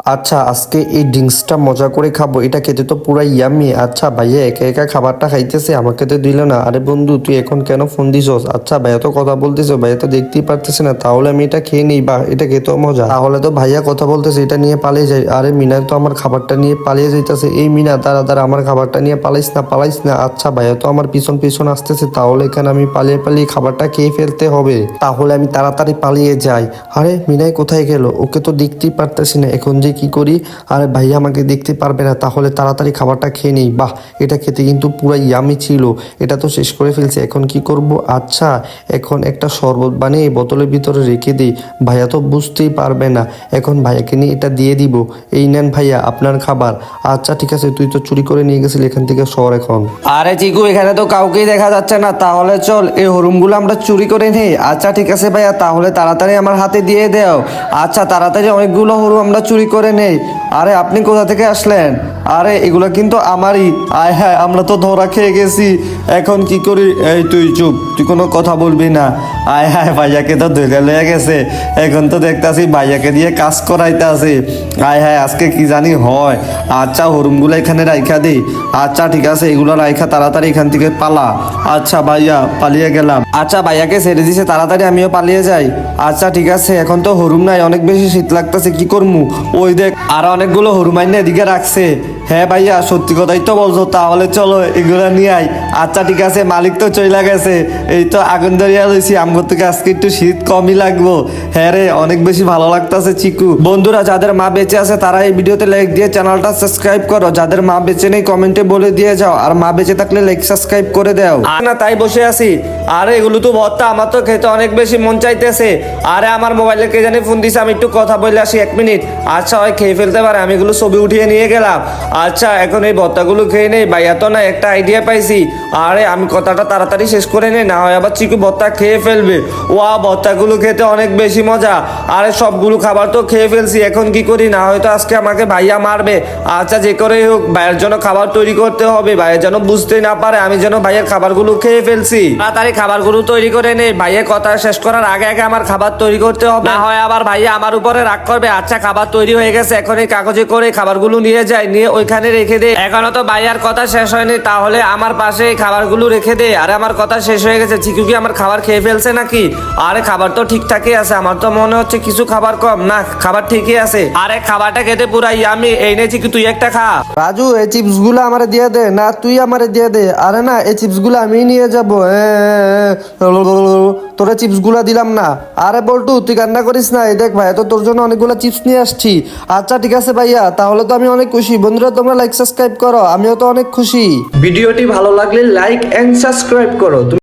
আচ্ছা, আজকে এই ড্রিঙ্কসটা মজা করে খাবো। এটা খেতে তো পুরাই ইয়াম্মি। আচ্ছা ভাইয়া একা একা খাবারটা খাইতেছে, আমাকে তো দিল না। আরে বন্ধু তুই এখন কেন ফোন দিছস? আচ্ছা ভাইয়া তো কথা বলতেছে, ভাইয়া তো দেখতেই পারতেছে না, তাহলে আমি এটা খেয়ে নিই। বা এটা খেতেও মজা। তাহলে তো ভাইয়া কথা বলতেছে, এটা নিয়ে পালিয়ে যাই। আরে মিনা তো আমার খাবারটা নিয়ে পালিয়ে যাইতেছে। এই মিনা দাঁড়া দাঁড়া, আমার খাবারটা নিয়ে পালাইস না পালাইস না। আচ্ছা ভাইয়া তো আমার পিছন পিছন আসতেছে, তাহলে এখানে আমি পালিয়ে পালিয়ে খাবারটা খেয়ে ফেলতে হবে। তাহলে আমি তাড়াতাড়ি পালিয়ে যাই। আরে মিনাই কোথায় গেল? ওকে তো দেখতেই পারতেছি না, এখন যে কি করি? আরে ভাইয়া আমাকে দেখতে পারবে না, তাহলে তাড়াতাড়ি খাবারটা খেয়ে নেই। বাহ, এটা খেতে কিন্তু পুরো ইয়ামি ছিল। এটা তো শেষ করে ফেলছে, এখন কি করব? আচ্ছা, এখন একটা শরবত বানিয়ে এই বোতলের ভিতরে রেখে দিই। ভাইয়া তো বুঝতেই পারবে না। এখন ভাইয়াকে নিয়ে এটা দিয়ে দিব। এই নেন ভাইয়া আপনার খাবার। আচ্ছা ঠিক আছে, তুই তো চুরি করে নিয়ে গেছিলি, এখান থেকে সর এখন। আরে চিকু, এখানে তো কাউকেই দেখা যাচ্ছে না, তাহলে চল এই হরুমগুলো আমরা চুরি করে নেই। আচ্ছা ঠিক আছে ভাইয়া, তাহলে তাড়াতাড়ি আমার হাতে দিয়ে দাও। আচ্ছা তাড়াতাড়ি অনেকগুলো হরুম আমরা চুরি করে নেই। আরে আপনি কোথা থেকে আসলেন? আরে এগুলো কিন্তু আমারই। আয় হ্যাঁ, আমরা তো ধরা খেয়ে গেছি, এখন কি করি? এই তুই চুপ, তুই কোনো কথা বলবি না। আয় হ্যাঁ, ভাইয়াকে তো ধরে লয়ে গেছে, এখন তো দেখতাছি ভাইয়াকে দিয়ে কাজ করাইতে আছে। আয় হ্যাঁ, আজকে কি জানি হয়। আচ্ছা হরুমগুলো এখানে রাইখা দিই। আচ্ছা ঠিক আছে, এগুলো রাইখা তাড়াতাড়ি এখান থেকে পালা। আচ্ছা ভাইয়া পালিয়ে গেলাম। আচ্ছা ভাইয়াকে ছেড়ে দিছে, তাড়াতাড়ি আমিও পালিয়ে যাই। আচ্ছা ঠিক আছে, এখন তো হরুম নাই, অনেক বেশি শীত লাগতেছে, কি করমু? ওই দেখ আর অনেকগুলো হরুম আইনে এদিকে রাখছে। হ্যাঁ ভাইয়া, সত্যি কথাই তো বলছো, তাহলে চলো এগুলো নিয়ে আই। আচ্ছা ঠিক আছে, মালিক তো চইলা গেছে, এই তো আগুন ধরিয়া লইছি, আমগো থেকে আজকে একটু শীত কমই লাগবো। হ্যাঁ রে, অনেক বেশি ভালো লাগতেছে চিকু। বন্ধুরা যাদের মা বেঁচে আছে তারা এই ভিডিওতে লাইক দিয়ে চ্যানেলটা সাবস্ক্রাইব করো, যাদের মা বেঁচে নেই কমেন্টে বলে দিয়ে যাও, আর মা বেঁচে থাকলে লাইক সাবস্ক্রাইব করে দাও। আর না তাই বসে আছি। আরে এগুলো তো ভর্তা, আমার তো খেতে অনেক বেশি মন চাইতেছে। আরে আমার মোবাইলে কে জানি ফোন দিছে, আমি একটু কথা বলে আসি 1 মিনিট। আচ্ছা ওই খেয়ে ফেলতে পারে, আমি এগুলো ছবি উঠিয়ে নিয়ে গেলাম। আচ্ছা এখন এই ভর্তাগুলো খেয়ে নেই। ভাইয়া তো না একটা আইডিয়া পাইছি। আরে আমি কথাটা তাড়াতাড়ি শেষ করে নেই, না হয় আবার চিকু ভর্তা খেয়ে ফেলবে। ওয়া, ভর্তাগুলো খেতে অনেক বেশি মজা। আরে সবগুলো খাবার তো খেয়ে ফেলছি, এখন কি করি? না হয়তো আজকে আমাকে ভাইয়া মারবে। আচ্ছা যে করেই হোক, ভাইয়ের জন্য খাবার তৈরি করতে হবে, ভাইয়া যেন বুঝতেই না পারে আমি যেন ভাইয়ের খাবারগুলো খেয়ে ফেলছি। তাড়াতাড়ি খাবারগুলো তৈরি করে নেই, ভাইয়ের কথা শেষ করার আগে আগে আমার খাবার তৈরি করতে হবে, না হয় আবার ভাইয়া আমার উপরে রাগ করবে। আচ্ছা খাবার তৈরি হয়ে গেছে, এখন এই কাগজে করে খাবারগুলো নিয়ে যাই, নিয়ে ওইখানে রেখে দে। এখনো তো ভাইয়ার কথা শেষ হয়নি, তাহলে আমার পাশে এই খাবারগুলো রেখে দে। আরে আমার কথা শেষ হয়ে গেছে, চিকু কি আমার খাবার খেয়ে ফেলছে নাকি? আরে খাবার তো ঠিকঠাকই আছে, আমার তো মনে হচ্ছে কিছু খাবার কম। না, খাবার ঠিকই আছে। আরে খাবারটা খেতে পুরাই আমি। এই নে চিকু, তুই একটা খা। রাজু এই চিপস গুলো আমারে দিয়ে দে। না তুই আমারে দিয়ে দে। আরে না, এই চিপস গুলো আমি নিয়ে যাবো। তোরা চিপস গুলা দিলাম না। আরে বল্টু তুই কান্না করিস না, এই দেখ ভাই তো তোর জন্য অনেকগুলো চিপস নিয়ে আসছি। আচ্ছা ঠিক আছে ভাইয়া, তাহলে তো আমি অনেক খুশি। বন্ধুরা তোমরা লাইক সাবস্ক্রাইব করো, আমিও তো অনেক খুশি। ভিডিওটি ভালো লাগলে লাইক এন্ড সাবস্ক্রাইব করো।